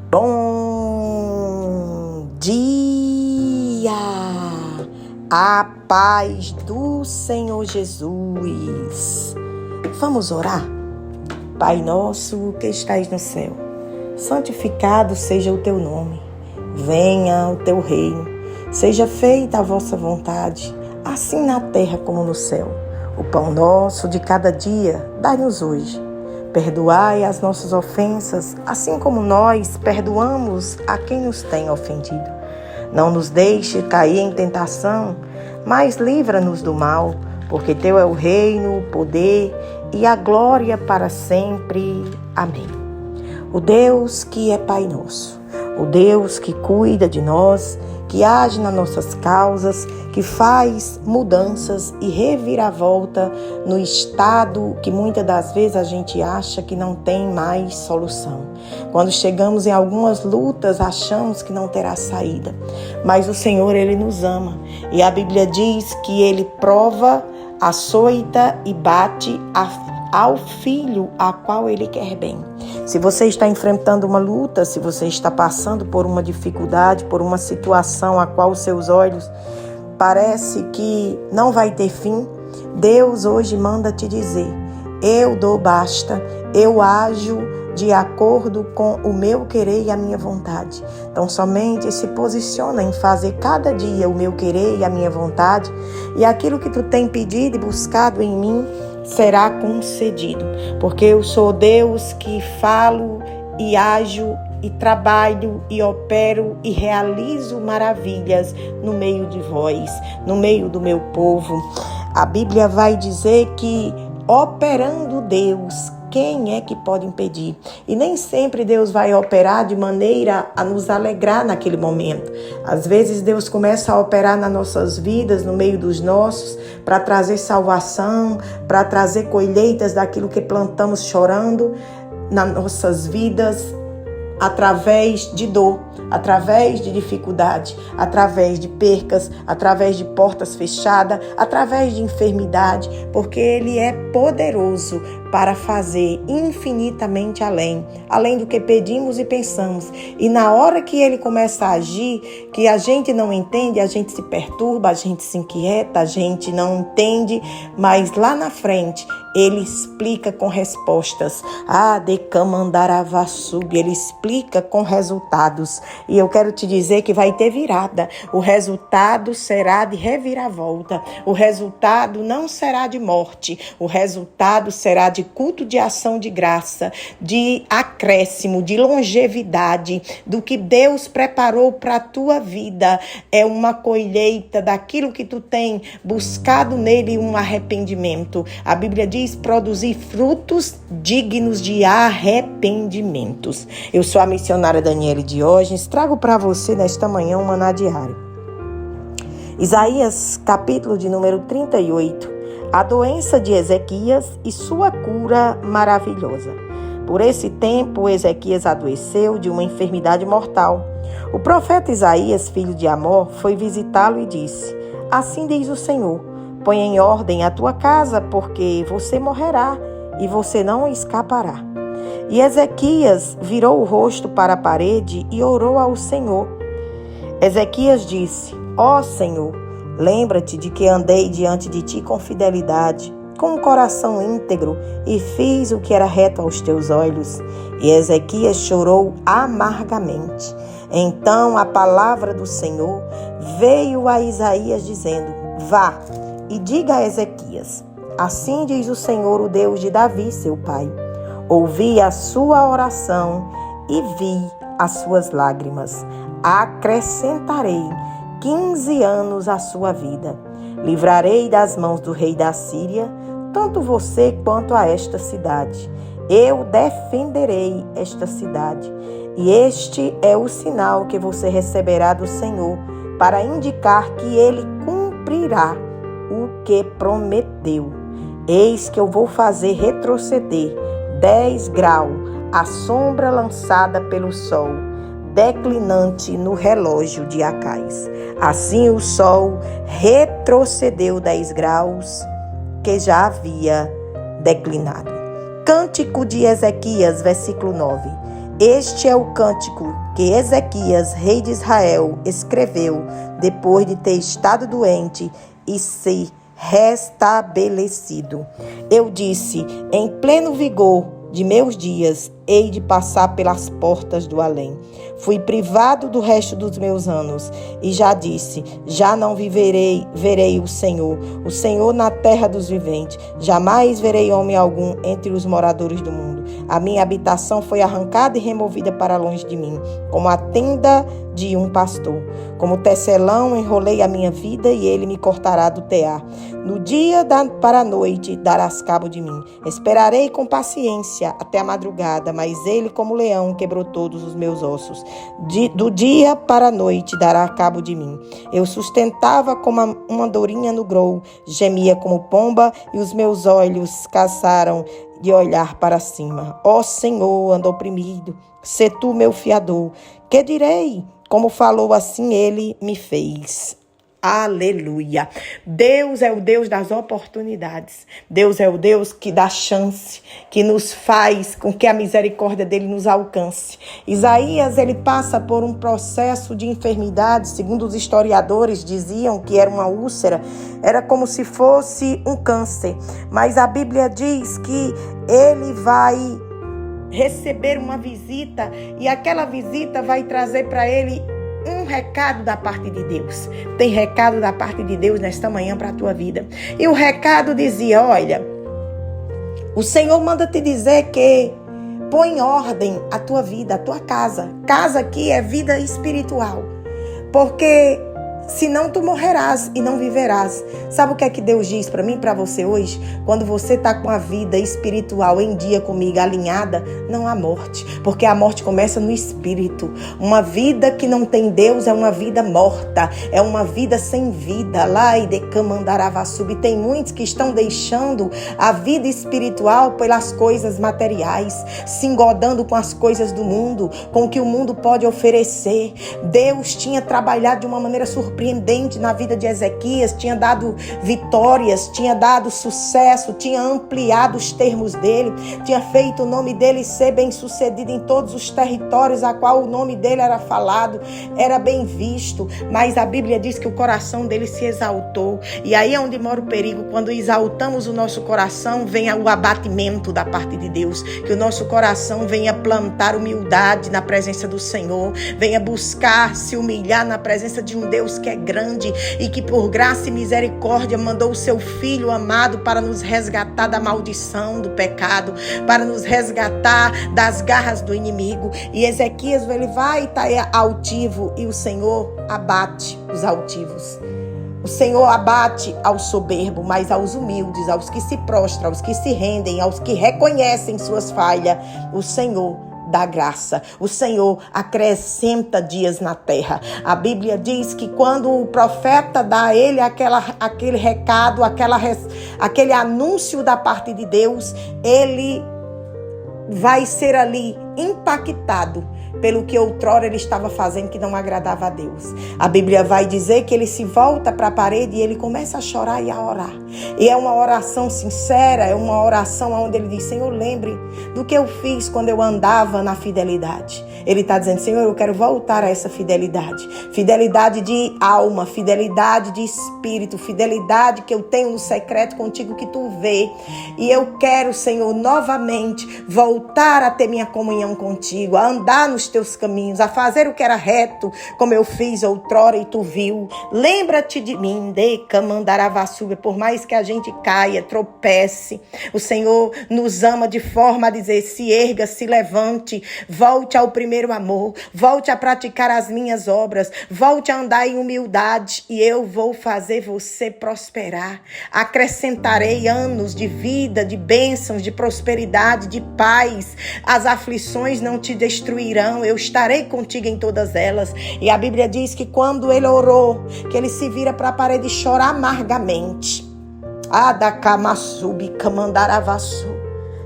Bom dia! A paz do Senhor Jesus. Vamos orar? Pai nosso que estais no céu, santificado seja o teu nome. Venha o teu reino. Seja feita a vossa vontade, assim na terra como no céu. O pão nosso de cada dia, dai-nos hoje. Perdoai as nossas ofensas, assim como nós perdoamos a quem nos tem ofendido. Não nos deixe cair em tentação, mas livra-nos do mal, porque teu é o reino, o poder e a glória para sempre. Amém. O Deus que é Pai nosso, o Deus que cuida de nós, que age nas nossas causas, que faz mudanças e reviravolta no estado que muitas das vezes a gente acha que não tem mais solução. Quando chegamos em algumas lutas, achamos que não terá saída. Mas o Senhor, Ele nos ama. E a Bíblia diz que Ele prova, açoita e bate ao filho a qual Ele quer bem. Se você está enfrentando uma luta, se você está passando por uma dificuldade, por uma situação a qual os seus olhos parece que não vai ter fim, Deus hoje manda te dizer: eu dou basta, eu ajo de acordo com o meu querer e a minha vontade. Então somente se posiciona em fazer cada dia o meu querer e a minha vontade, e aquilo que tu tem pedido e buscado em mim será concedido, porque eu sou Deus que falo e ajo e trabalho e opero e realizo maravilhas no meio de vós, no meio do meu povo. A Bíblia vai dizer que operando Deus, quem é que pode impedir? E nem sempre Deus vai operar de maneira a nos alegrar naquele momento. Às vezes Deus começa a operar nas nossas vidas, no meio dos nossos, para trazer salvação, para trazer colheitas daquilo que plantamos chorando nas nossas vidas, através de dor, através de dificuldade, através de percas, através de portas fechadas, através de enfermidade, porque Ele é poderoso para fazer infinitamente além do que pedimos e pensamos. E na hora que Ele começa a agir, que a gente não entende, a gente se perturba, a gente se inquieta, a gente não entende, mas lá na frente Ele explica com respostas. Ele explica com resultados. E eu quero te dizer que vai ter virada. O resultado será de reviravolta. O resultado não será de morte. O resultado será de culto de ação de graça, de acréscimo, de longevidade, do que Deus preparou para a tua vida. É uma colheita daquilo que tu tem buscado nele, um arrependimento. A Bíblia diz produzir frutos dignos de arrependimentos. Eu sou a missionária Daniele Diógenes, trago para você nesta manhã um maná diário. Isaías, capítulo de número 38. A doença de Ezequias e sua cura maravilhosa. Por esse tempo, Ezequias adoeceu de uma enfermidade mortal. O profeta Isaías, filho de Amós, foi visitá-lo e disse: assim diz o Senhor, põe em ordem a tua casa, porque você morrerá e você não escapará. E Ezequias virou o rosto para a parede e orou ao Senhor. Ezequias disse: ó Senhor, lembra-te de que andei diante de ti com fidelidade, com um coração íntegro, e fiz o que era reto aos teus olhos. E Ezequias chorou amargamente. Então a palavra do Senhor veio a Isaías dizendo: vá e diga a Ezequias: assim diz o Senhor, o Deus de Davi, seu pai. Ouvi a sua oração e vi as suas lágrimas. Acrescentarei 15 anos à sua vida. Livrarei das mãos do rei da Síria, tanto você quanto a esta cidade. Eu defenderei esta cidade. E este é o sinal que você receberá do Senhor, para indicar que Ele cumprirá o que prometeu. Eis que eu vou fazer retroceder 10 graus a sombra lançada pelo sol, declinante no relógio de Acais. Assim o sol retrocedeu 10 graus que já havia declinado. Cântico de Ezequias, versículo 9. Este é o cântico que Ezequias, rei de Israel, escreveu depois de ter estado doente e se restabelecido. Eu disse, em pleno vigor de meus dias, hei de passar pelas portas do além. Fui privado do resto dos meus anos e já disse, já não verei o Senhor na terra dos viventes. Jamais verei homem algum entre os moradores do mundo. A minha habitação foi arrancada e removida para longe de mim, como a tenda de um pastor. Como tecelão enrolei a minha vida e ele me cortará do tear. No dia para a noite darás cabo de mim. Esperarei com paciência até a madrugada, mas ele, como leão, quebrou todos os meus ossos. Do dia para a noite dará cabo de mim. Eu sustentava como uma andorinha no grou, gemia como pomba e os meus olhos caçaram de olhar para cima. Ó Senhor, ando oprimido, sê tu meu fiador. Que direi? Como falou, assim ele me fez. Aleluia. Deus é o Deus das oportunidades. Deus é o Deus que dá chance, que nos faz com que a misericórdia dele nos alcance. Isaías, ele passa por um processo de enfermidade, segundo os historiadores diziam que era uma úlcera, era como se fosse um câncer. Mas a Bíblia diz que ele vai receber uma visita e aquela visita vai trazer para ele um recado da parte de Deus. Tem recado da parte de Deus nesta manhã para a tua vida. E o recado dizia, olha, o Senhor manda te dizer que põe em ordem a tua vida, a tua casa. Casa aqui é vida espiritual. Porque senão tu morrerás e não viverás. Sabe o que é que Deus diz para mim e para você hoje? Quando você está com a vida espiritual em dia comigo, alinhada, não há morte. Porque a morte começa no espírito. Uma vida que não tem Deus é uma vida morta. É uma vida sem vida. Lá e de Camandaravassubi. Tem muitos que estão deixando a vida espiritual pelas coisas materiais, se engodando com as coisas do mundo, com o que o mundo pode oferecer. Deus tinha trabalhado de uma maneira surpreendente na vida de Ezequias, tinha dado vitórias, tinha dado sucesso, tinha ampliado os termos dele, tinha feito o nome dele ser bem sucedido em todos os territórios a qual o nome dele era falado, era bem visto, mas a Bíblia diz que o coração dele se exaltou, e aí é onde mora o perigo. Quando exaltamos o nosso coração, vem o abatimento da parte de Deus, que o nosso coração venha plantar humildade na presença do Senhor, venha buscar se humilhar na presença de um Deus que é grande e que por graça e misericórdia mandou o seu Filho amado para nos resgatar da maldição, do pecado, para nos resgatar das garras do inimigo. E Ezequias, ele vai estar altivo e o Senhor abate os altivos. O Senhor abate ao soberbo, mas aos humildes, aos que se prostram, aos que se rendem, aos que reconhecem suas falhas, o Senhor da graça. O Senhor acrescenta dias na terra. A Bíblia diz que quando o profeta dá a ele aquele recado, aquele anúncio da parte de Deus, ele vai ser ali impactado pelo que outrora ele estava fazendo que não agradava a Deus. A Bíblia vai dizer que ele se volta para a parede e ele começa a chorar e a orar. E é uma oração sincera, é uma oração onde ele diz, Senhor, lembre do que eu fiz quando eu andava na fidelidade. Ele está dizendo, Senhor, eu quero voltar a essa fidelidade. Fidelidade de alma, fidelidade de espírito, fidelidade que eu tenho no secreto contigo que tu vê. E eu quero, Senhor, novamente voltar a ter minha comunhão contigo, a andar nos teus caminhos, a fazer o que era reto, como eu fiz outrora e tu viu. Lembra-te de mim, de Camandaravassubi, por mais que a gente caia, tropece, o Senhor nos ama de forma a dizer, se erga, se levante, volte ao primeiro amor, volte a praticar as minhas obras, volte a andar em humildade e eu vou fazer você prosperar. Acrescentarei anos de vida, de bênçãos, de prosperidade, de paz. As aflições não te destruirão, eu estarei contigo em todas elas. E a Bíblia diz que quando ele orou, que ele se vira para a parede e chora amargamente. Adakamassubi Camandaravassu.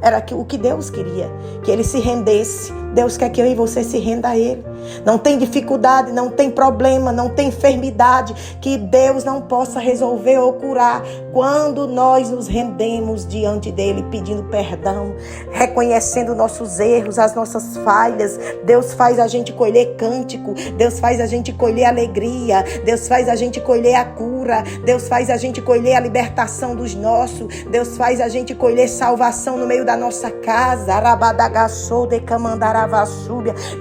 Era o que Deus queria, que ele se rendesse Deus quer que eu e você se renda a Ele. Não tem dificuldade, não tem problema, não tem enfermidade que Deus não possa resolver ou curar quando nós nos rendemos diante dEle, pedindo perdão, reconhecendo nossos erros, as nossas falhas. Deus faz a gente colher cântico, Deus faz a gente colher alegria, Deus faz a gente colher a cura, Deus faz a gente colher a libertação dos nossos, Deus faz a gente colher salvação no meio da nossa casa.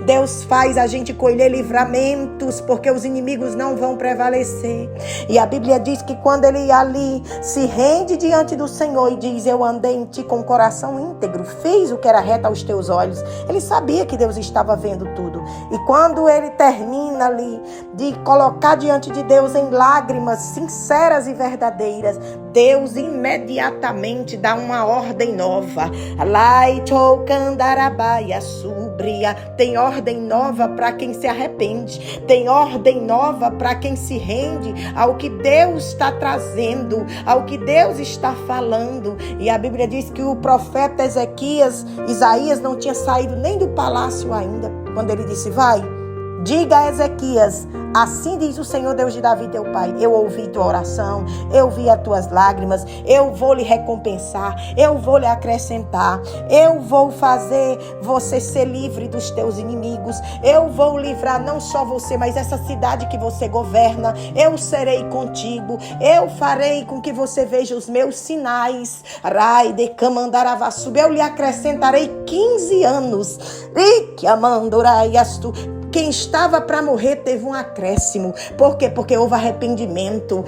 Deus faz a gente colher livramentos, porque os inimigos não vão prevalecer. E a Bíblia diz que quando ele ali se rende diante do Senhor e diz: eu andei em ti com o coração íntegro, fiz o que era reto aos teus olhos. Ele sabia que Deus estava vendo tudo. E quando ele termina ali de colocar diante de Deus em lágrimas sinceras e verdadeiras, Deus imediatamente dá uma ordem nova. Tem ordem nova para quem se arrepende. Tem ordem nova para quem se rende ao que Deus está trazendo, ao que Deus está falando. E a Bíblia diz que o profeta Isaías não tinha saído nem do palácio ainda, quando ele disse: vai, diga a Ezequias, assim diz o Senhor Deus de Davi teu pai, eu ouvi tua oração, eu vi as tuas lágrimas, eu vou lhe recompensar, eu vou lhe acrescentar, eu vou fazer você ser livre dos teus inimigos, eu vou livrar não só você, mas essa cidade que você governa, eu serei contigo, eu farei com que você veja os meus sinais, eu lhe acrescentarei 15 anos, quem estava para morrer teve um acréscimo. Por quê? Porque houve arrependimento.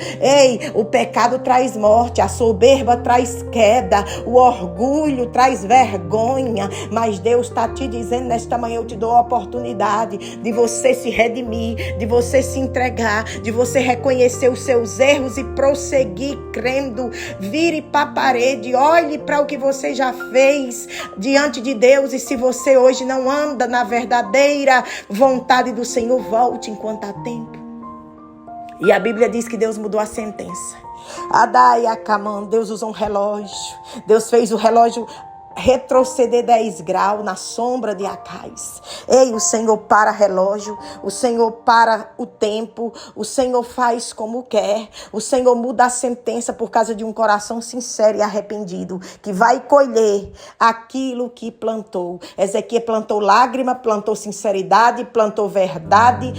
O pecado traz morte, a soberba traz queda, o orgulho traz vergonha. Mas Deus está te dizendo nesta manhã: eu te dou a oportunidade de você se redimir, de você se entregar, de você reconhecer os seus erros e prosseguir crendo. Vire para a parede, olhe para o que você já fez diante de Deus. E se você hoje não anda na verdadeira vontade do Senhor, volte enquanto há tempo. E a Bíblia diz que Deus mudou a sentença. Deus usou um relógio. Deus fez o relógio retroceder 10 graus na sombra de Acais. O Senhor para relógio, o Senhor para o tempo, o Senhor faz como quer, o Senhor muda a sentença por causa de um coração sincero e arrependido, que vai colher aquilo que plantou. Ezequiel plantou lágrima, plantou sinceridade, plantou verdade,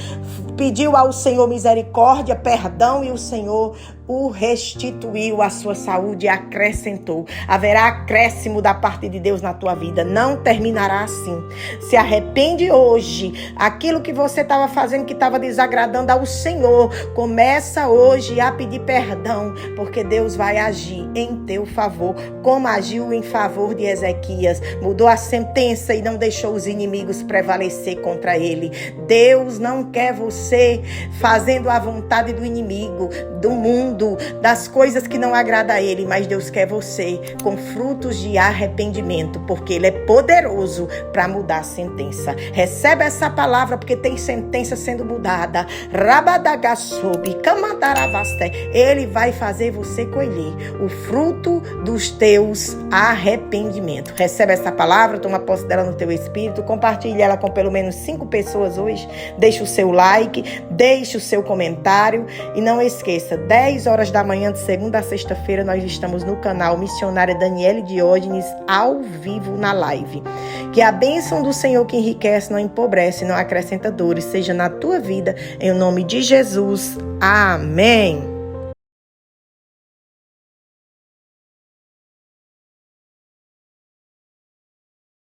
pediu ao Senhor misericórdia, perdão, e o Senhor o restituiu a sua saúde e acrescentou. Haverá acréscimo da parte de Deus na tua vida. Não terminará assim. Se arrepende hoje. Aquilo que você estava fazendo que estava desagradando ao Senhor, começa hoje a pedir perdão, porque Deus vai agir em teu favor, como agiu em favor de Ezequias. Mudou a sentença e não deixou os inimigos prevalecer contra ele. Deus não quer você fazendo a vontade do inimigo, do mundo, das coisas que não agradam a Ele, mas Deus quer você com frutos de arrependimento, porque Ele é poderoso para mudar a sentença. Recebe essa palavra, porque tem sentença sendo mudada. Ele vai fazer você colher o fruto dos teus arrependimentos. Recebe essa palavra, toma posse dela no teu espírito, compartilha ela com pelo menos 5 pessoas hoje. Deixa o seu like, deixa o seu comentário e não esqueça, 10 horas da manhã de segunda a sexta-feira nós estamos no canal Missionária Daniele Diógenes ao vivo na live. Que a bênção do Senhor que enriquece, não empobrece, não acrescenta dores, seja na tua vida, em nome de Jesus. Amém.